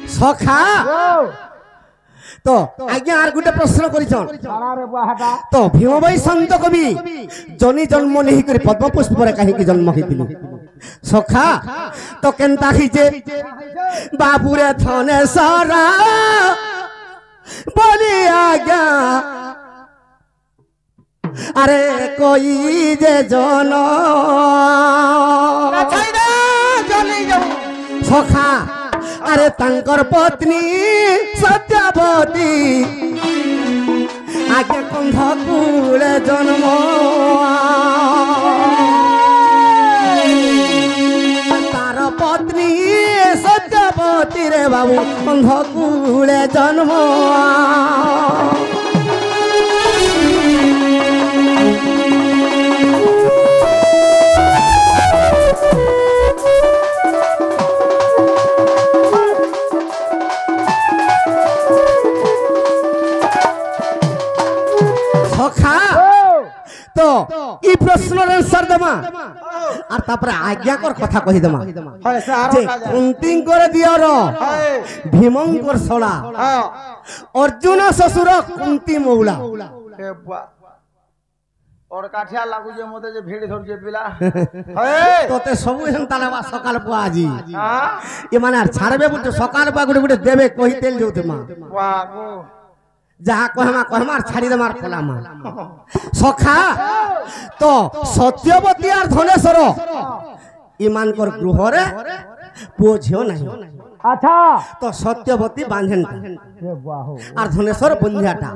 सखा तो आज्ञा आर गुटे प्रश्न करिछन तो भीम भाई संत कवि जनी जन्म नहीं कर पद्म पुष्प रे काहे की जन्म हितिलु सखा तो केनता हिजे बाबू रे थने सारा बोली आज्ञा अरे कोई जे जन सखा अरे तंकर पत्नी सत्यवती आगे कंधकूल जन्म तार पत्नी सत्यवती रे बाबू कंधकूल जन्म तो ई प्रश्न आंसर दमा और तापर आज्ञा कर कथा कहि दमा जे कुंती कर दियर भीमंकर सला अर्जुन ससुर कुंती मौला और काठिया लागु जे मते जे भीड़ धर जे पिला तोते सब हेंताला सकाल पुआ आजी ए माने छाड़बे बुट सकाल पुआ गुटे गुटे देबे कहि तेल जोते मा वाह गो जहा कहमार छाड़ी दे मार पलामा सखा तो सत्यवती और धनेश्वर ईमान कर गृह रे पुओ झियो नहीं अच्छा तो सत्यवती बांधेन और धनेश्वर बंधियाटा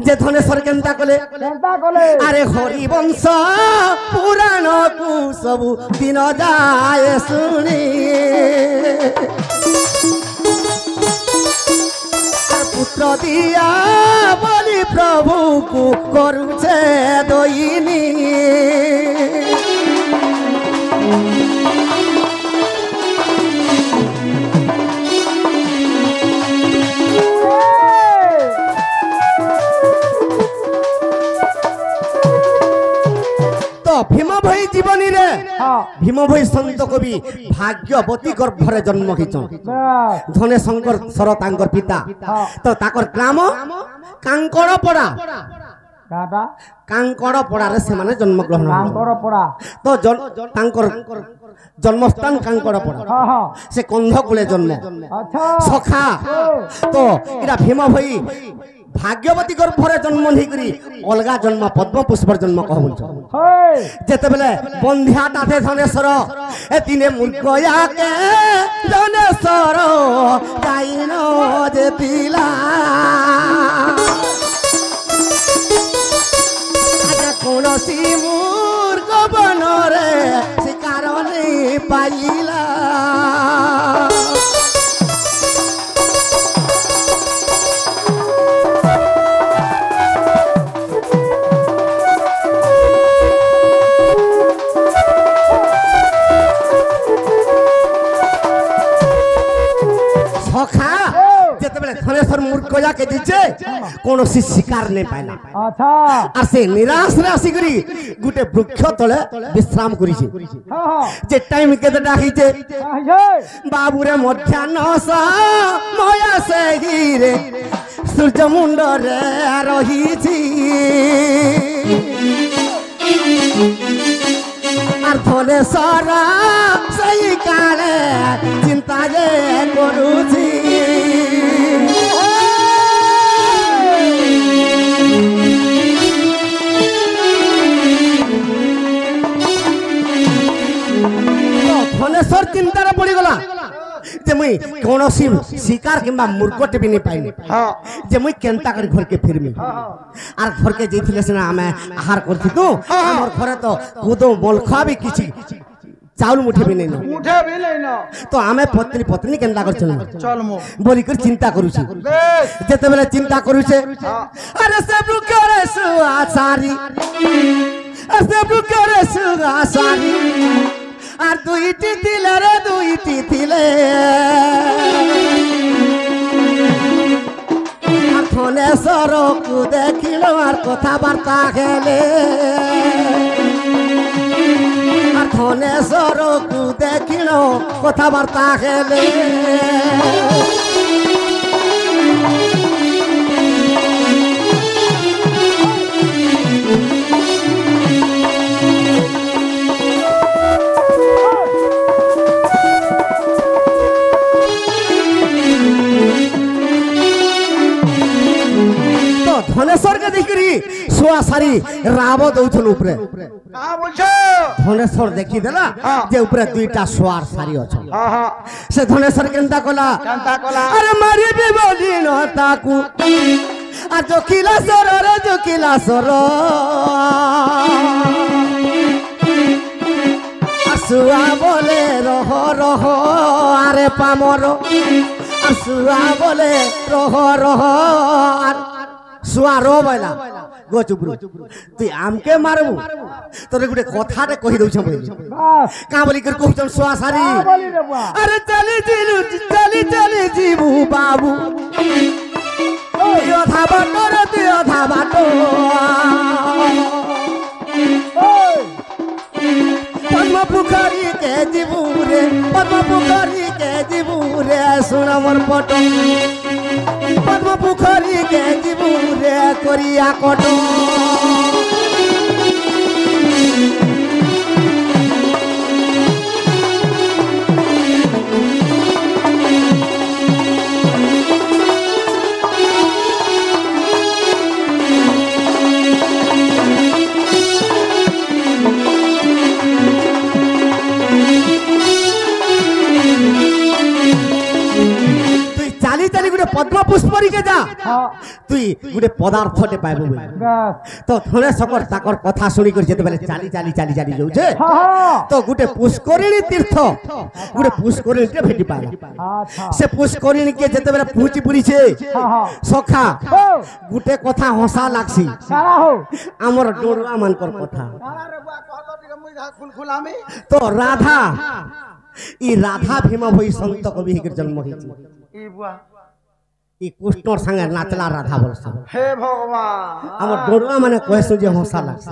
जे धनेश्वर केनता कले अरे हरि वंश पुराण को सब दिन जाए सुनी पुत्र दिया बोली प्रभु को करुचे दईनी तो भीम भाई जीवनी रे भीम भाई संत कवि भाग्यवती गर्भरे जन्म हिचन धने शंकर सर तांकर पिता तो ताकर ग्राम कांकड़पड़ा कांकड़पड़ा रे से माने जन्म ग्रहण कांकड़पड़ा तो तांकर जन्मस्थान कांकड़पड़ा से कंधकुले जन्म सखा तो इरा भीम भाई भाग्यवती गर्भरे जन्म नहीं करी अलगा जन्म पद्म पुष्पर जन्म कह जेते बेले बंधिया ताथे धनेश्वर ए तिने मुर्गया के धनेश्वर जाइनो जे पिला आजा कोनोसी मुर्ग बनरे शिकार नहीं पाइला धनेश्वर मूर्खया के दीचे कौन सी शिकार नहीं पाइला अच्छा और से निराश रे आसी करी गुटे वृक्ष तले विश्राम करी छे जे टाइम के डाकी छे बाबू रे मध्याह्न सा मोया से हीरे सूर्य मुंड रे रही छी और धनेश्वर सही काले चिंता जे करू छी धनेश्वर चिंतार पड़ी गला जे मुई कौन शिकार किंबा मूर्खटे भी नहीं पाइनी जे मुई केनता कर घर के फिरमी आर घर के जेथिले सिना हमें आहार करथि तो हमर घरे तो खुदो मोलखा भी किछि चाउल मुठे भी नहीं न तो हमें पत्नी पत्नी केनता कर चल मो बोली कर चिंता करू छी जेते बेले चिंता करू छे अरे सब करे सुआसारी আসে বুকের সুগা সারি আর দুইটি দিলে রে দুইটি দিলে আর ধনেশ্বরকু দেখিল আর কথাবার্তা খেলে আর ধনেশ্বরকু দেখিল কথাবার্তা খেলে ধনেশ্বর কে দেখি শোয়া সারি রাব দৌছল উপরে ধনেশ্বর দেখি দেলা যে উপরে দুইটা শোয়ার সারি আছে সে ধনেশ্বর কেনতা কলা আরে মারিবি বলি ন তাকু আর জকিলা সর রে জকিলা সর শুয়া বলে রহ রহ আরে পামর আর শুয়া বলে রহ রহ আর শুয়া রো বইলা গো চুপ তুই আমকে মারবু তোরে গুটে কথাতে কহি দউছ বলি কা বলি কর কহুছন শুয়া সারি আরে চলি জিলু চলি চলি জিবু বাবু দিও ধাবা তোর দিও ধাবা তো পদ্ম পুখারি কে জিবু রে পদ্ম পুখারি কে জিবু রে শুন মোর পট পদ্ম পুখারি কে জিবু রে করিয়া কট পদ্ম পুষ্পরিকে যা তুই গোটে পদার্থটে পাইবু তো থরে সকর তাকর কথা শুনি করে যেতে বেলে চালি চালি চালি চালি যাউছে তো গোটে পুষ্করিণী তীর্থ গোটে পুষ্করিণীতে ভেটি পাইলা সে পুষ্করিণী কে যেতে বেলে পৌঁছি পড়িছে সখা গোটে কথা হসা লাগছি আমার ডোরুয়া মানকর কথা তো রাধা ই রাধা ভীমা ভই সন্ত কবি হিকের জন্ম হইছে ই কৃষ্ণর সঙ্গে নাচলা রাধা বলছ হে ভগবান আমার ডোরুয়া মানে কয়েছু যে হসা লাগছে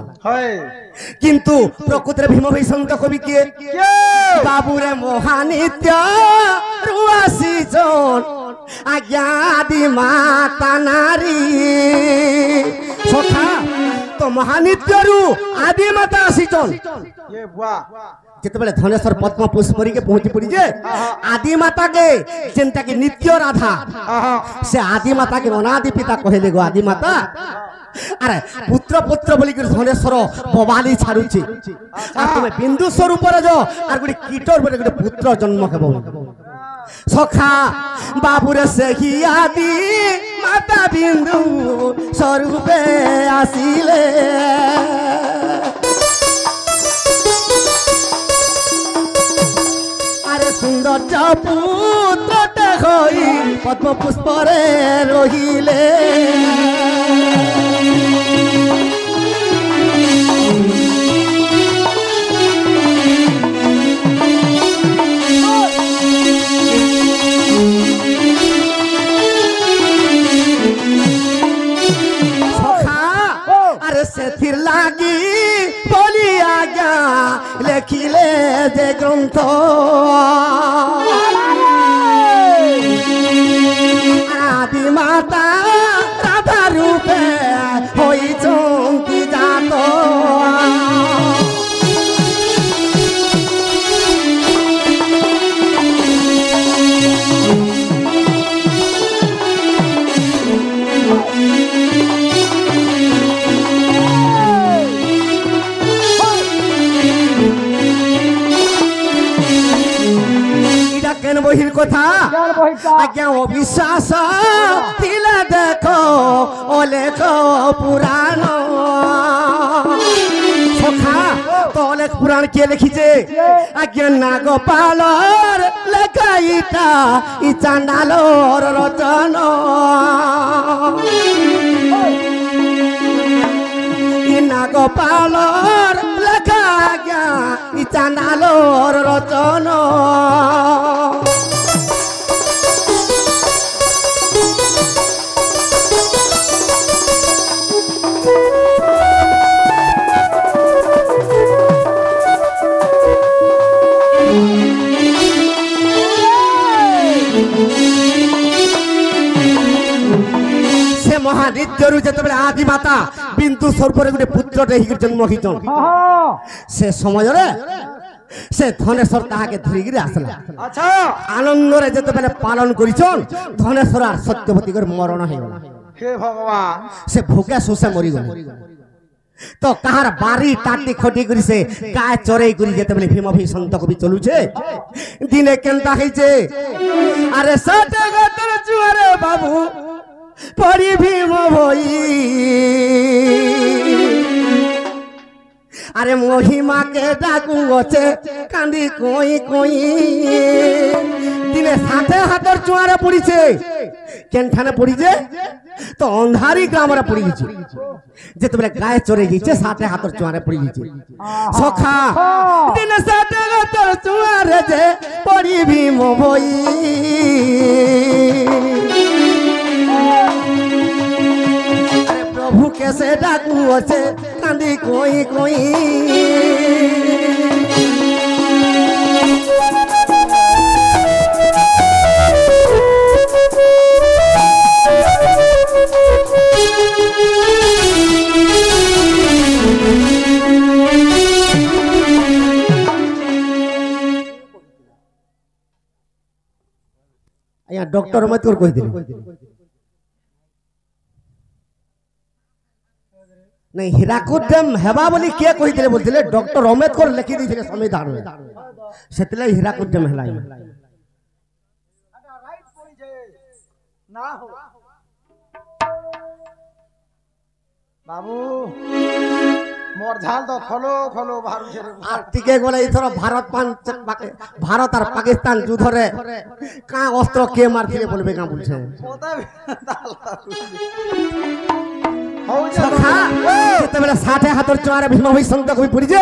কিন্তু প্রকৃতির ভীম ভই সন্ত কবি কে বাবুরে মহানিত্য রুয়াসি জন আজ্ঞাদি মাতা নারী সখা তো মহানিত্যরু আদি মাতা আসিছন যেতবেলে ধনেশ্বর পদ্ম পুষ্পরিকে পৌঁছি পড়িছে আদি মাতাকে যেনটাকে নিত্য রাধা সে আদি মাতাকে অনাদি পিতা কহিলে গো আদি মাতা আরে পুত্র পুত্র বলি করে ধনেশ্বর ববালি ছাড়ুছি আর তুমি বিন্দু স্বরূপরে যো আর গোটে কীটর বলে গোটে পুত্র জন্ম হেব সখা বাবুরে সেহি আদি মাতা বিন্দু স্বরূপে আসিলে সুন্দর পুত্রটা হই পদ্ম পুষ্পরে রহিলে আরে সেথির লাগি বলি আজ্ঞা লেখিলে যে গ্রন্থ আদি মাতা রাধা রূপে হইছন কি জাত বহির কথা আজ্ঞা অবিশ্বাস দিলে দেখো ও লেখ পুরাণ সখা তো অলেখ পুরাণ কে লিখিছে আজ্ঞা নাগপালর লেখা ইটা ই চান্ডালর রচন ই নাগ গোপালর লেখা আজ্ঞা ই চান্দালোর রচন মহানিত্যরু যেতবে আদি মাতা বিন্দু স্বরূপরে গোটে পুত্রটে হিকি জন্ম হইছন সে সময়রে সে ধনেশ্বর তাহাকে ধরিকি আসলা আচ্ছা আনন্দরে যেতবে পালন করিছন ধনেশ্বর আর সত্যবতীর মরণ হইগলা হে ভগবান সে ভোকে শোষে মরিগল তো কাহার বাড়ি টাটি খটি করি সে গায়ে চড়াই করি যেতবে ভীম সন্ত কবি চলুছে দিনে কেনটা হইছে আরে সাতে গতর জুয়ারে বাবু পরি ভীম ভই আরে মহিমাকে ডাকু গছে কান্দি কই কই দিনে সাথে হাতর চুয়ারে পড়িছে কেনখানে পড়িছে তো অন্ধারি গ্রামরে পড়ি গেছে যেতবেলে গায়ে চড়ে গেছে সাথে হাতর চুয়ারে পড়ি গেছে সখা দিনে সাথে হাতর চুয়ারে যে পরি ভীম ভই প্রভু কেসে ডাকু আছে কান্দি কই কই আয়া ডক্টর অম্বেদকর কই দিলে नहीं हीराकुद डैम हेबा बोली किए कही दिले बोलथिले डॉक्टर अम्बेडकर लिखि दिथिले संविधान में सेतले हीराकुद डैम हलाई ना हो बाबू मोर झाल तो खलो खलो बाहर छे আর টিকে গলে ইথর ভারত আর পাকিস্তান যুদ্ধরে কা অস্ত্র কে মারছিলে বলবে কা বলছে যেতবেলে ষাটে হাতর চোয়ারে ভীম হই সন্ত কবি পড়িছে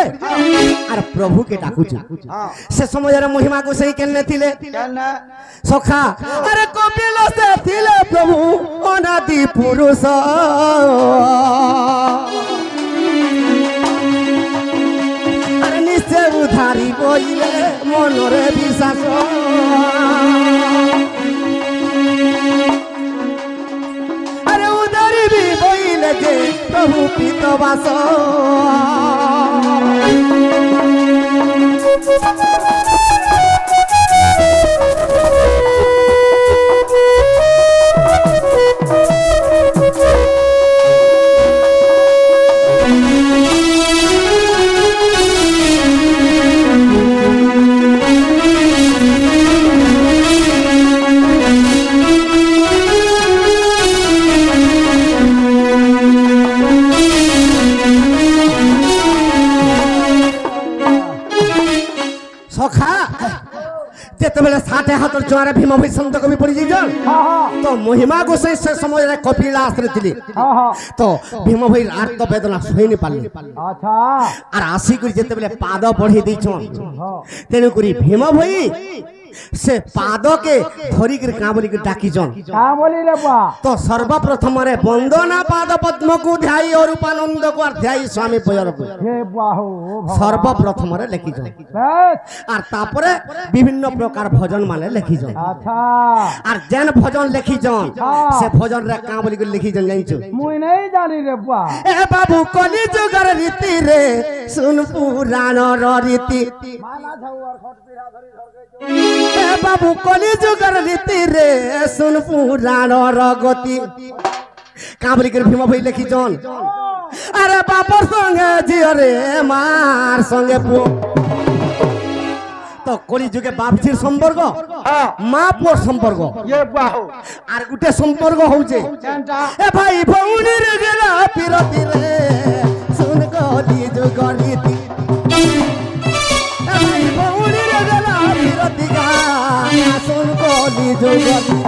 আর প্রভু কে ডাকুছে সে সময়ের মহিমা কো সেই কেনে থিলে সখা আরে কপিল সে থিলে প্রভু অনাদি পুরুষ আরে নিশ্চয় উধারি বইলে মনরে বিশ্বাস আরে উধারি বি বইলে যে প্রভু পিতবাস সখা যেতবেলে ষাটে হাতর চোয়ারে ভীম ভই সন্ত কবি পড়ি যাইছন তো মহিমা গোসাই সে সময়ের কপিলাস রে ছিলি তো ভীম ভই আর্ত বেদনা সইনি পারলি আচ্ছা আর আসি করি যেতবেলে পাদ পড়ি দিছন তেনু করি ভীম ভই সে পাদকে ধরিকি কা বলি ডাকিছন কা বলি রে বা তো সর্বপ্রথমরে বন্দনা পাদ পদ্মকু ধ্যাই অরূপানন্দ কু আর ধ্যাই স্বামী পয়রকু হে বাহু সর্বপ্রথমরে লিখিছন বেশ আর তারপরে বিভিন্ন প্রকার ভজন মানে লিখিছন আচ্ছা আর যেন ভজন লিখিছন সে ভজন রে কা বলি লিখিছন জানিছো মুই নাই জানি রে বা এ বাবু কলি যুগর রীতি রে শুন পুরাণর রীতি মালা ঝাউয়ার খট পিড়া ধরি ধরকে এ বাবু কলি যুগর রীতি রে শুন পুরাণর গতি কা বলি ভীম ভই লিখিছন আরে বাপর সঙ্গে ঝিও রে মার সঙ্গে পুও তো কলি যুগে বাপজির সম্পর্ক মা পুর সম্পর্ক ये बाहु আর গুটে সম্পর্ক হউছে এ ভাই ভৌনির গেলা পিরতি রে শুন কলি যুগর রীতি এ ভাই ভৌনির গেলা পিরতি গা শুন কলি যুগর রীতি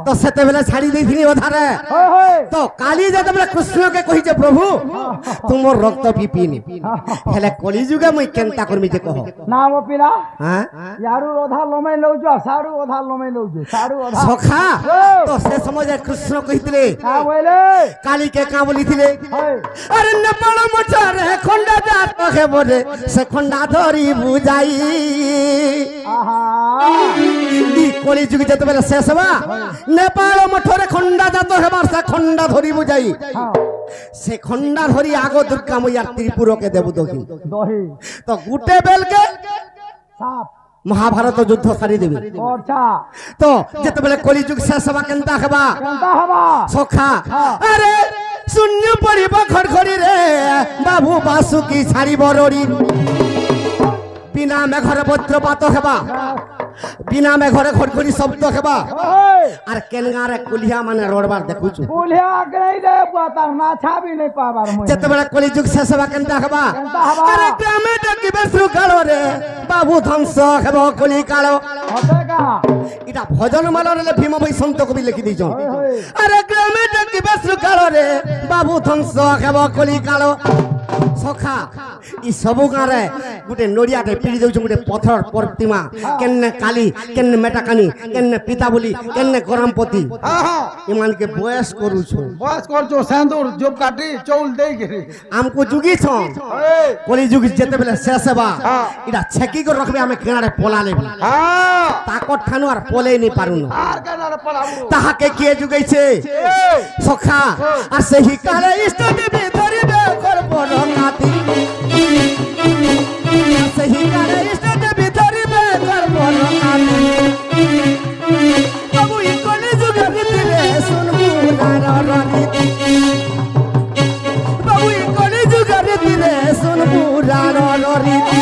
তো সেতে বেলা ছাড়ি দেইছিনি ওধারে তো কালি যেতে বেলা কৃষ্ণকে কইছে প্রভু তোমার রক্ত পিপিনি হেলে কলি যুগে মই কেনতা করমি যে কহ না মো পিলা হ্যাঁ ইয়ারু অধা লমে লউছ সাড়ু অধা লমে লউছ সাড়ু অধা সখা তো সে সময় কৃষ্ণ কইতিলে কা বলে কালীকে কা বলিছিলে আরে নেপাল মছারে খন্ডা জাত হেবরে সে খন্ডা ধরি বুঝাই আহা ই কলি যুগে যেতে বেলা শেষ হবা নেপাল মঠরে খন্ডা জাত হেবার সে খন্ডা ধরি বুঝাই সে খন্ডা ধরি আগ দুর্গা মইয়ার ত্রিপুরকে দেবু দহি দহি তো গুটে বেলকে সাপ মহাভারত যুদ্ধ সারি দেবে আচ্ছা তো যেতেবেলে কলি যুগ শেষ হবা কেনতা হবা কেনতা হবা সখা আরে শূন্য পড়িব খড়খড়ি রে বাবু বাসুকি ছাড়িব রড়ি বিনা মেঘরে বজ্রপাত হেবা বিনা মেঘরে খড়খড়ি শব্দ হেবা আর কেনগারে কুলিয়া মানে রড়বার দেখুছু কুলিয়া গই রে তার না ছাবি নাই পাবার মই যেতেবেলে কলি যুগ শেষ হবা কেনতা হবা কেনতা হবা আরে গ্রামে ডাকিবে শ্রুকাল রে বাবু ধ্বংস হেব কলি কাল হবে কা এটা ভজন মালরে ভীম বই সন্ত কবি লিখি দিছ আরে গ্রামে ডাকিবে শ্রুকাল রে বাবু ধ্বংস হেব কলি কাল সখা ই সবু গাঁরে গোটে নড়িয়াকে পিড়ি দেউছ গোটে পথর প্রতিমা কেনে কালী কেনে মেটাকানি কেনে পিতা বলি কেনে গরমপতি ইমানকে বয়স করুছ বস করছো সেন্দুর জব কাটি চৌল দেই গেরে আমকো যুগিছ কলি যুগ যেতে বেলে শেষ হবা এটা ছেকি করে রাখবে আমি কেনারে পলা লেবি তাকত ঠানু আর পলেই নি পারুন আর কেনারে পলাবো তাহাকে কে যুগাইছে সখা আর সেই কালে ইষ্ট দেবী ধরিবে করব রকাতি সেই কালে ইষ্ট দেবী ধরিবে করব রকাতি বাবু ই কলি যুগে দিলে শুনবু নার রীতি বাবু ই কলি যুগে দিলে শুনবু নার রীতি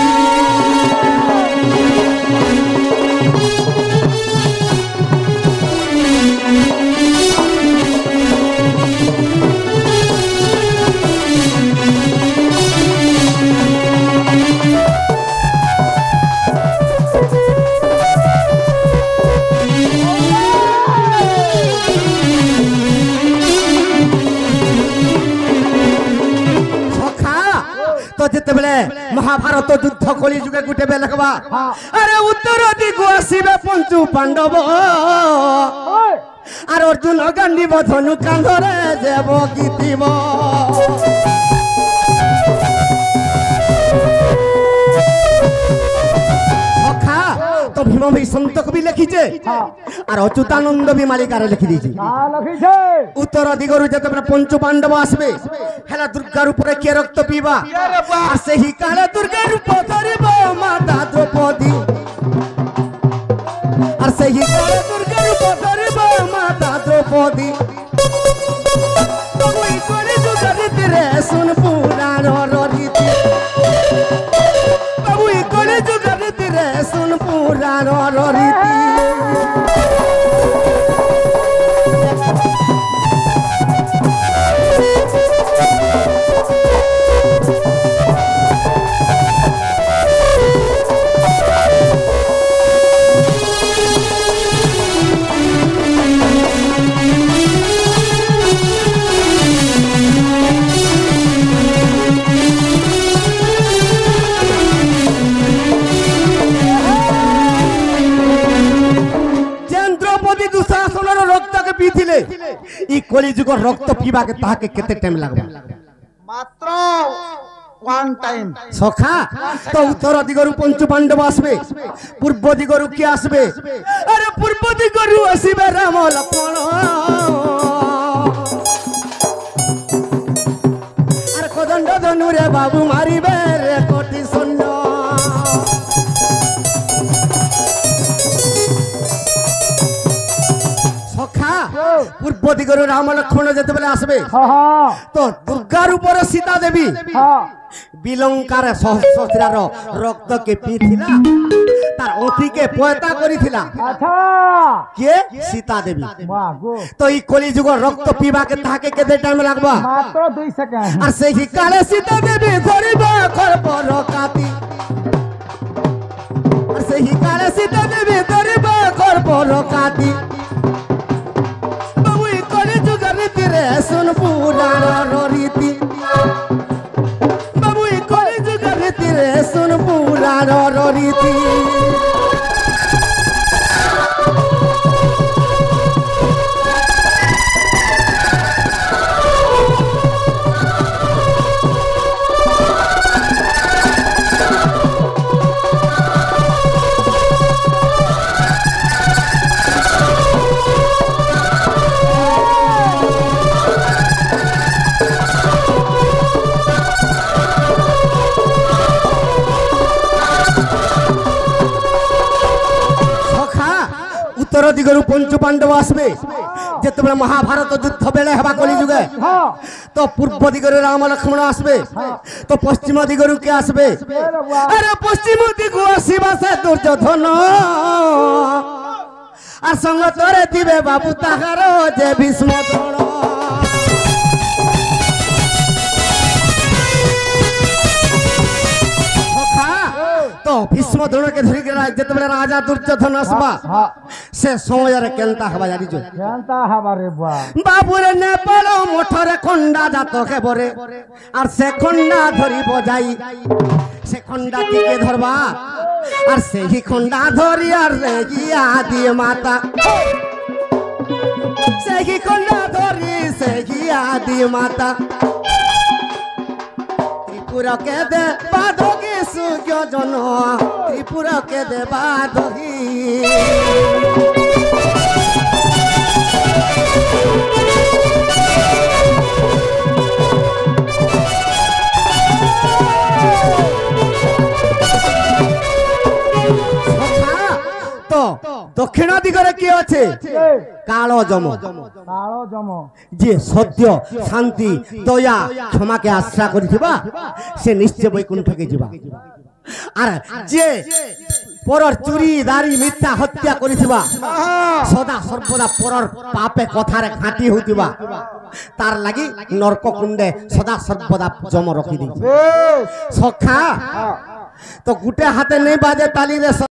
যেতেবেলে মহাভারত যুদ্ধ কলি যুগে গুটে বেলে হবা আরে উত্তর দিগু আসিবে পঞ্চু পাণ্ডব আর অর্জুন গান্ডিব ধনু কান্ধরে দেব গীতিব সখা তো ভীম ভাই সন্ত কবি লিখিছে আর অচ্যুতানন্দ বি মালিকারে লিখি দিয়েছে লিখিছে উত্তর দিগরু যেতেবেলে পঞ্চু পাণ্ডব আসবে হেলা দুর্গার উপরে কে রক্ত পিবা আর সেই কালে দুর্গার রূপ ধরিব মাতা দ্রৌপদী আর সেই কালে দুর্গার রূপ ধরিব মাতা দ্রৌপদী ওই করে যুগরীতি রে শুন পুরাণ রীতি বাবু এই করে যুগরীতি রে শুন পুরাণ রীতি ই কলি যুগ রক্ত পিবাকে তাহাকে কেতে টাইম লাগবে মাত্র ওয়ান টাইম সখা তো উত্তর দিগরু পঞ্চু পাণ্ডব আসবে পূর্ব দিগরু কি আসবে আরে পূর্ব দিগরু আসিবে রাম লক্ষ্মণ আর কদণ্ড ধনুরে বাবু মারিবে রে কোটি সৈন্য সখা পূর্ব দিগরু রাম লক্ষ্মণ যেতেবেলে আসবে তো দুর্গার উপরে সীতা দেবী বিলঙ্কারে সহস্রার রক্ত কে পিথিলা তার অতিকে পয়তা করিছিলা কে সীতা দেবী তো এই কলি যুগ রক্ত পিবাকে তাহাকে কেতে টাইম লাগবা মাত্র 2 সেকেন্ড আর সেই কালে সীতা দেবী ধরিবা করব রকাতি আর সেই কালে সীতা দেবী ধরিবা করব রকাতি অতিথি উত্তর দিগরু পঞ্চ পাণ্ডব আসবে যেতবে মহাভারত যুদ্ধ বেড়ে হবা কলি যুগে তো পূর্ব দিগরু রাম লক্ষ্মণ আসবে তো পশ্চিম দিগরু কে আসবে আরে পশ্চিম দিগু আসিবা সে দুর্যোধন আর সঙ্গ তোরে দিবে বাবু তাহার যে ভীষ্ম দ্রোণ তো ভীষ্ম দ্রোণকে ধরি যেতবে রাজা দুর্যোধন আসবা সে সময়ের কেনতা হবা জানিছ কেনতা হবা রে বুয়া বাবুরে নে পড়ো মঠরে খন্ডা জাত খেবরে আর সে খন্ডা ধরি বজাই সে খন্ডা কে ধরবা আর সেই খন্ডা ধরি আর রে গিয়া দিয়ে মাতা সেই খন্ডা ধরি সে গিয়া দিয়ে মাতা ত্রিপুরকে দে বাধকি সুযোজন ত্রিপুরকে দে বাধকি তো দক্ষিণ দিগরে কি আছে কাল যম কালো জম যে সত্য শান্তি দয়া ক্ষমাকে আশ্রা করিথিবা সে নিশ্চয় বৈকুণ্ঠকে যাবা আর যে পরর চুরি দাড়ি মিথ্যা হত্যা করিথিবা সদা সর্বদা পরর পাপে কথারে ঘাঁটি হইতিবা তার লাগি নরক কুণ্ডে সদা সর্বদা জম রখি দিই সখা তো গুটে হাতে নেই বাজে তালি রে